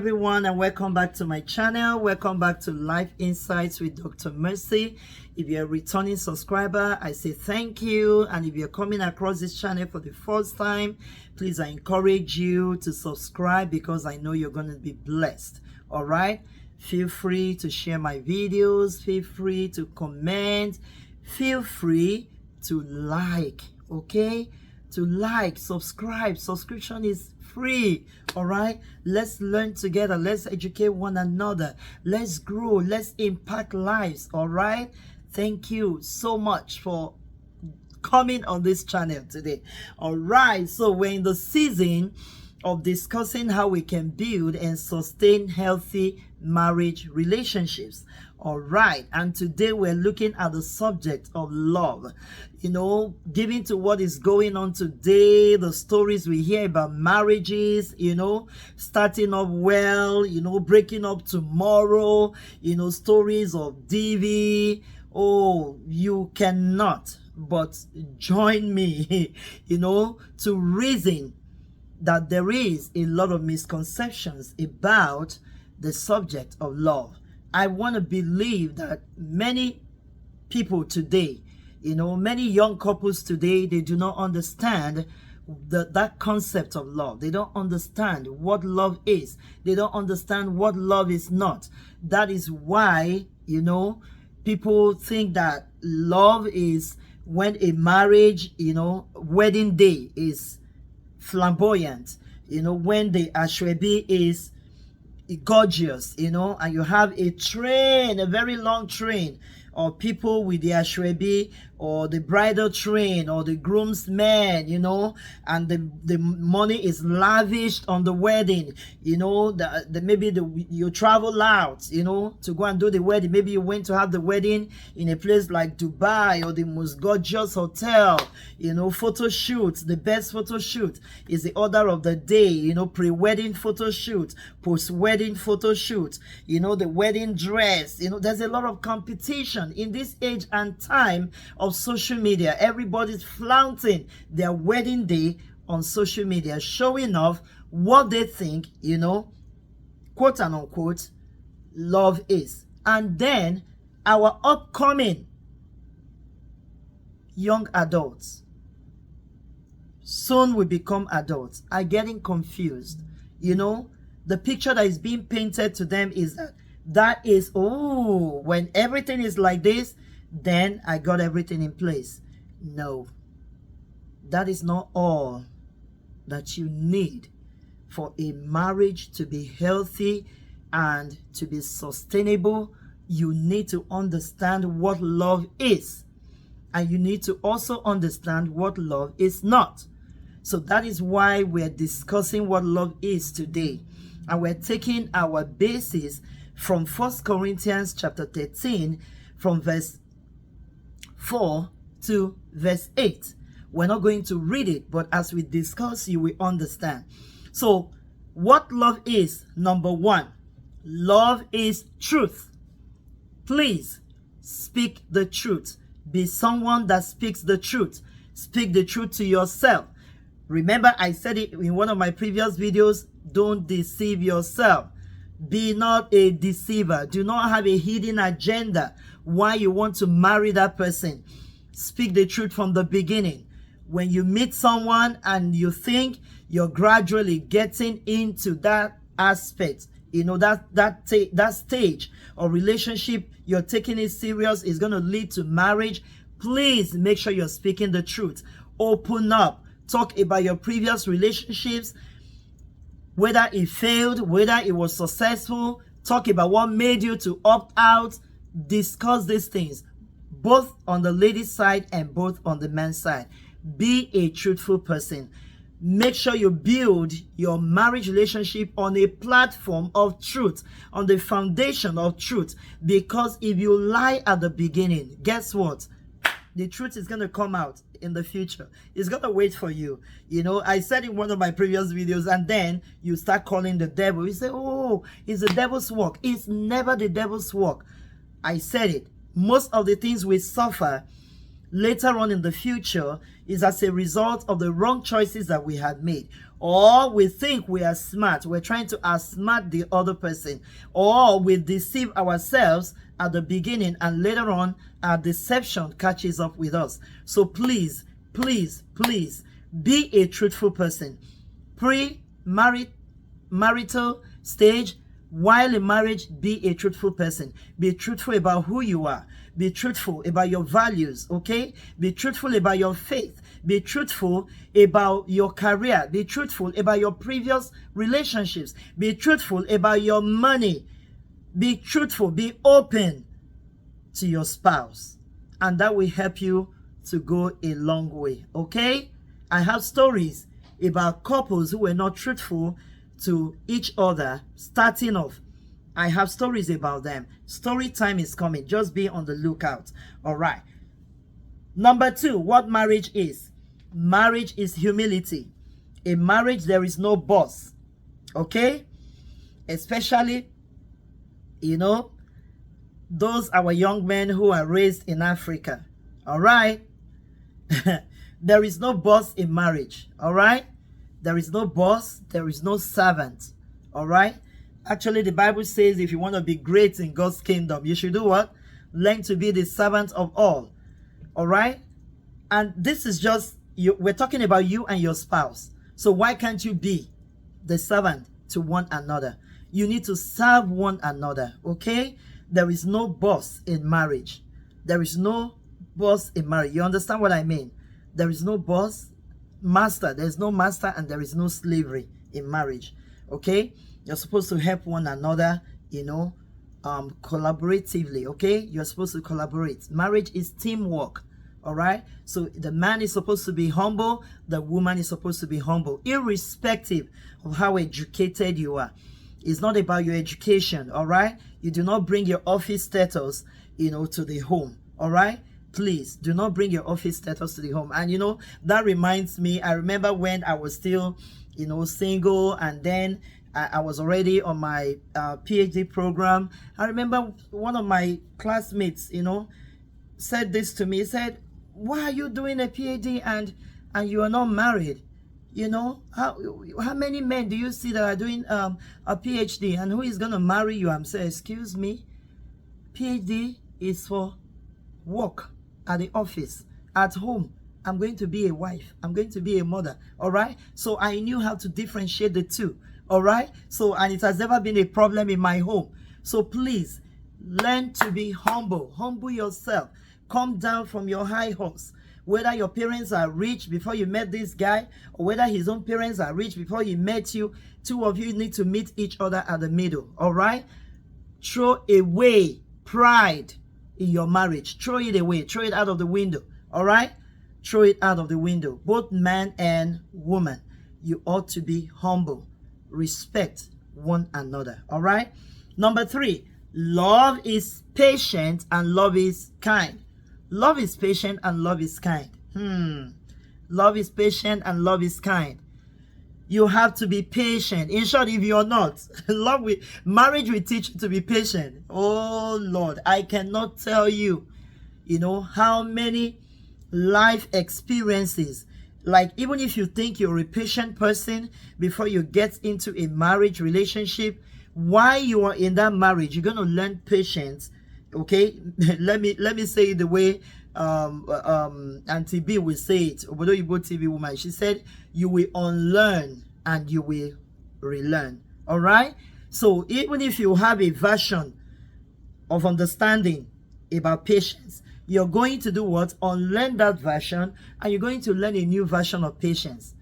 everyone, and welcome back to my channel. Welcome back to Life Insights with Dr. Mercy. If you're a returning subscriber, I say thank you. And if you're coming across this channel for the first time, please, I encourage you to subscribe because I know you're going to be blessed. All right? Feel free to share my videos. Feel free to comment. Feel free to like, okay? To like, subscribe. Subscription is free. All right, let's learn together. Let's educate one another. Let's grow. Let's impact lives. All right, thank you so much for coming on this channel today. All right, so we're in the season of discussing how we can build and sustain healthy marriage relationships. All right, and today we're looking at the subject of love. You know, given to what is going on today, the stories we hear about marriages, you know, starting up well, you know, breaking up tomorrow, you know, stories of DV. Oh, you cannot but join me, you know, to reason that there is a lot of misconceptions about the subject of love. I want to believe that many people today, you know, many young couples today, they do not understand that concept of love. They don't understand what love is. They don't understand what love is not. That is why, you know, people think that love is when a marriage, you know, wedding day is flamboyant, you know, when the ashwebi is gorgeous, you know, and you have a train, a very long train of people with the ashwebi or the bridal train or the groomsmen, you know, and the money is lavished on the wedding, you know, maybe you travel out, you know, to go and do the wedding. Maybe you went to have the wedding in a place like Dubai or the most gorgeous hotel, you know, photo shoots. The best photo shoot is the order of the day, you know, pre-wedding photo shoot, post-wedding photo shoot, you know, the wedding dress. You know, there's a lot of competition in this age and time of social media. Everybody's flaunting their wedding day on social media, showing off what they think, you know, quote and unquote, love is. And then our upcoming young adults, soon will become adults, are getting confused. You know, the picture that is being painted to them is that is, oh, when everything is like this, then I got everything in place. No, that is not all that you need for a marriage to be healthy and to be sustainable. You need to understand what love is, and you need to also understand what love is not. So that is why we're discussing what love is today, and we're taking our basis from 1 Corinthians chapter 13, from verse 4 to verse 8. We're not going to read it, but as we discuss, you will understand. So, what love is? Number one, love is truth. Please speak the truth. Be someone that speaks the truth. Speak the truth to yourself. Remember, I said it in one of my previous videos, don't deceive yourself. Be not a deceiver. Do not have a hidden agenda why you want to marry that person. Speak the truth from the beginning. When you meet someone and you think you're gradually getting into that aspect, you know, that stage of relationship, you're taking it serious, is going to lead to marriage, please make sure you're speaking the truth. Open up. Talk about your previous relationships, whether it failed, whether it was successful. Talk about what made you to opt out. Discuss these things, both on the lady's side and both on the man's side. Be a truthful person. Make sure you build your marriage relationship on a platform of truth, on the foundation of truth. Because if you lie at the beginning, guess what? The truth is going to come out in the future. It's going to wait for you. You know, I said in one of my previous videos, and then you start calling the devil. You say, oh, it's the devil's work. It's never the devil's work. I said it. Most of the things we suffer later on in the future is as a result of the wrong choices that we had made. or we think we are smart. We're trying to outsmart the other person, or we deceive ourselves at the beginning, and later on our deception catches up with us. So please, please, please be a truthful person. Marital stage, while in marriage, be a truthful person. Be truthful about who you are. Be truthful about your values, okay? Be truthful about your faith. Be truthful about your career. Be truthful about your previous relationships. Be truthful about your money. Be truthful. Be open to your spouse. And that will help you to go a long way, okay? I have stories about couples who were not truthful to each other starting off. I have stories about them. Story time is coming. Just be on the lookout. All right. Number 2, what marriage is. Marriage is humility. In marriage, there is no boss. Okay? Especially, those our young men who are raised in Africa. All right? There is no boss in marriage. All right? There is no boss. There is no servant. All right? Actually, the Bible says if you want to be great in God's kingdom, you should do what? Learn to be the servant of all. All right? And this is just, we're talking about you and your spouse. So why can't you be the servant to one another? You need to serve one another, okay? There is no boss in marriage. There is no boss in marriage. You understand what I mean? There is no boss, master. There's no master, and there is no slavery in marriage, okay? You're supposed to help one another, collaboratively, okay? You're supposed to collaborate. Marriage is teamwork, all right? So the man is supposed to be humble. The woman is supposed to be humble, irrespective of how educated you are. It's not about your education, all right? You do not bring your office status, to the home, all right? Please do not bring your office status to the home. And, that reminds me, I remember when I was still, single, and then I was already on my PhD program. I remember one of my classmates, said this to me. He said, why are you doing a PhD and you are not married? How many men do you see that are doing a PhD, and who is going to marry you? I'm saying, excuse me, PhD is for work at the office. At home, I'm going to be a wife. I'm going to be a mother. All right? So I knew how to differentiate the two. All right? So, and it has never been a problem in my home. So please, learn to be humble. Humble yourself. Come down from your high horse. Whether your parents are rich before you met this guy, or whether his own parents are rich before he met you, two of you need to meet each other at the middle. All right? Throw away pride in your marriage. Throw it away. Throw it out of the window. All right? Throw it out of the window. Both man and woman, you ought to be humble. Respect one another. All right? Number 3, love is patient and love is kind. Love is patient and love is kind. Love is patient and love is kind. You have to be patient. In short, if you're not, marriage will teach you to be patient. Oh Lord, I cannot tell you, how many life experiences, like even if you think you're a patient person before you get into a marriage relationship, while you are in that marriage, you're going to learn patience. Okay, let me say it the way Auntie B will say it. Obodo Igbo TV woman, she said, you will unlearn and you will relearn. All right. So even if you have a version of understanding about patience, you're going to do what? Unlearn that version, and you're going to learn a new version of patience,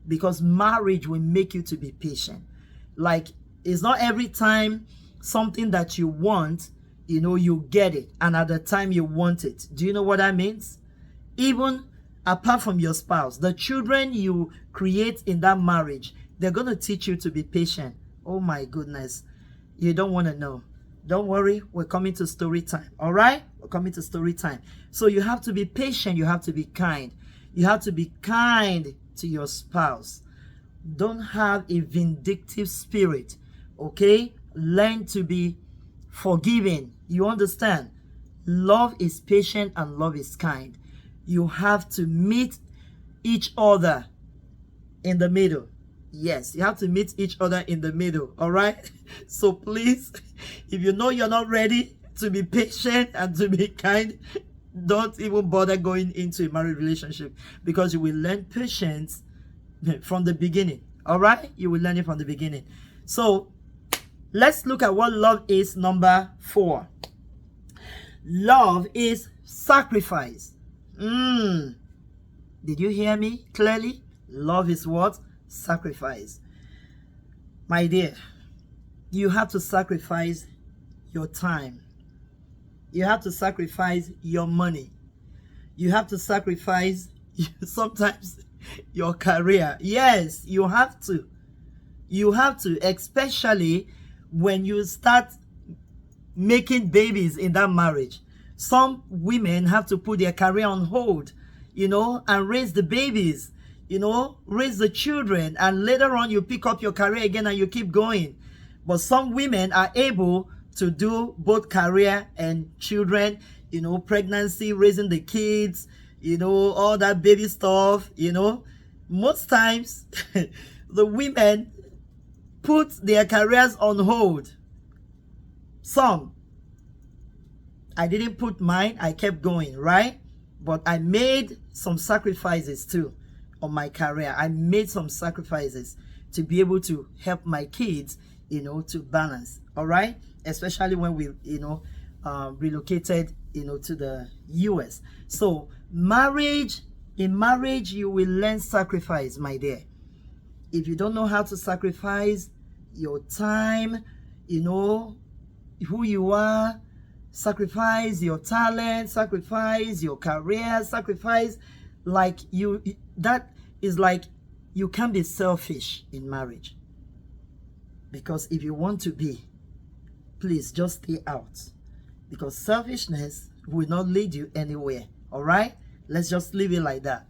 because marriage will make you to be patient. Like, it's not every time something that you want, you get it, and at the time you want it. Do you know what that means? Even apart from your spouse, the children you create in that marriage, they're going to teach you to be patient. Oh my goodness. You don't want to know. Don't worry, we're coming to story time. All right? We're coming to story time. So you have to be patient. You have to be kind. You have to be kind to your spouse. Don't have a vindictive spirit. Okay? Learn to be forgiving. You understand? Love is patient and love is kind. You have to meet each other in the middle. Yes, you have to meet each other in the middle, all right? So please, if you know you're not ready to be patient and to be kind, don't even bother going into a married relationship, because you will learn patience from the beginning, all right? You will learn it from the beginning. So let's look at what love is. Number 4. Love is sacrifice. Did you hear me clearly? Love is what? Sacrifice. My dear, you have to sacrifice your time. You have to sacrifice your money. You have to sacrifice sometimes your career. Yes, you have to. You have to, especially when you start making babies in that marriage. Some women have to put their career on hold, and raise the babies, raise the children, and later on you pick up your career again and you keep going. But some women are able to do both career and children, pregnancy, raising the kids, all that baby stuff, Most times the women put their careers on hold. Some, I didn't put mine, I kept going, right? But I made some sacrifices too on my career. I made some sacrifices to be able to help my kids, to balance, all right? Especially when we, relocated, to the US. So in marriage, you will learn sacrifice, my dear. If you don't know how to sacrifice your time, who you are, sacrifice your talent, sacrifice your career, sacrifice, that is like, you can't be selfish in marriage. Because if you want to be, please just stay out. Because selfishness will not lead you anywhere, all right? Let's just leave it like that.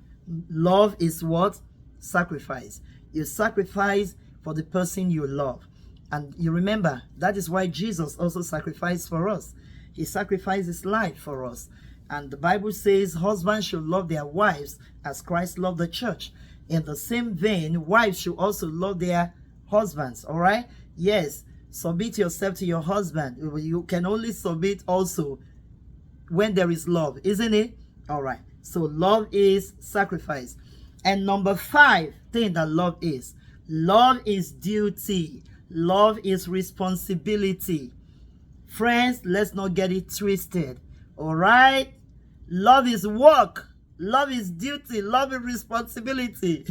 Love is what? Sacrifice. You sacrifice for the person you love. And you remember, that is why Jesus also sacrificed for us. He sacrificed his life for us. And the Bible says husbands should love their wives as Christ loved the church. In the same vein, wives should also love their husbands, all right? Yes, submit yourself to your husband. You can only submit also when there is love, isn't it? All right. So love is sacrifice. And number 5 thing that love is duty. Love is responsibility. Friends, let's not get it twisted. All right? Love is work. Love is duty. Love is responsibility.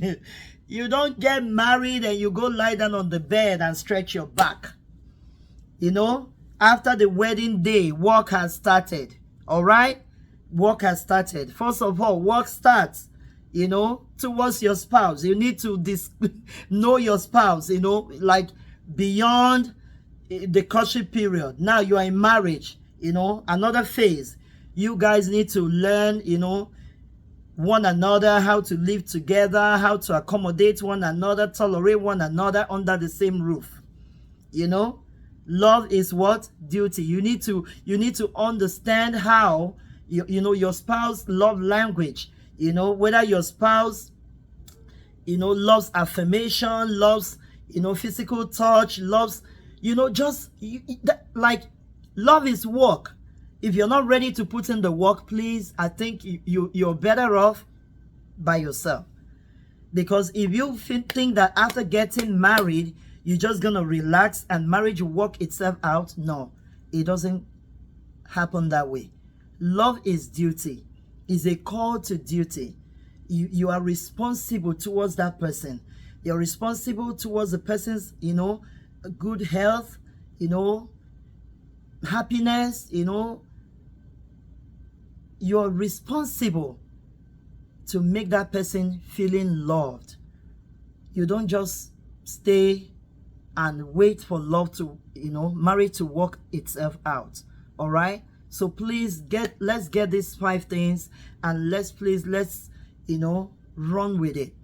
You don't get married and you go lie down on the bed and stretch your back. After the wedding day, work has started. All right? Work has started. First of all, work starts, towards your spouse. You need to know your spouse, beyond the courtship period. Now you are in marriage, another phase. You guys need to learn, one another, how to live together, how to accommodate one another, tolerate one another under the same roof. Love is what? Duty. You need to understand how your spouse love language, whether your spouse loves affirmation, loves physical touch, loves love is work. If you're not ready to put in the work, please, I think you're better off by yourself. Because if you think that after getting married, you're just going to relax and marriage will work itself out, no, it doesn't happen that way. Love is duty. It's a call to duty. You are responsible towards that person. You're responsible towards the person's, good health, happiness, You're responsible to make that person feeling loved. You don't just stay and wait for love to, marriage to work itself out. All right? So please let's get these 5 things and let's run with it.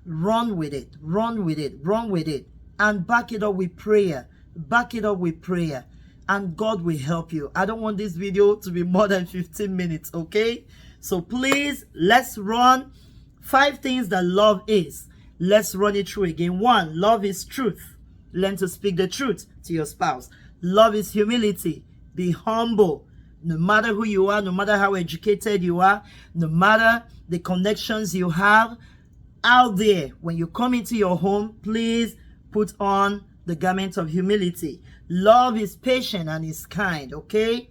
Run with it. Run with it. Run with it. And back it up with prayer. Back it up with prayer. And God will help you. I don't want this video to be more than 15 minutes, okay? So please, let's run 5 things that love is. Let's run it through again. 1, love is truth. Learn to speak the truth to your spouse. Love is humility. Be humble. No matter who you are, no matter how educated you are, no matter the connections you have out there, when you come into your home, please put on the garment of humility. Love is patient and is kind, okay?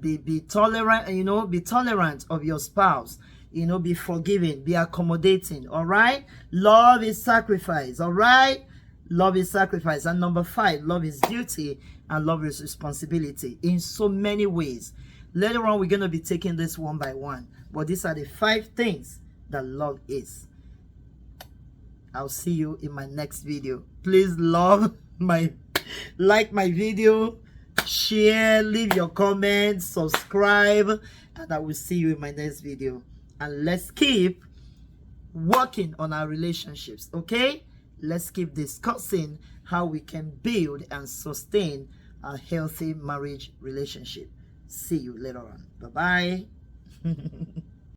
Be tolerant, be tolerant of your spouse. Be forgiving, be accommodating, all right? Love is sacrifice, all right? Love is sacrifice. And number 5, love is duty and love is responsibility in so many ways. Later on, we're going to be taking this one by one. But these are the 5 things that love is. I'll see you in my next video. Please like my video, share, leave your comments, subscribe, and I will see you in my next video. And let's keep working on our relationships, okay? Let's keep discussing how we can build and sustain a healthy marriage relationship. See you later on. Bye-bye.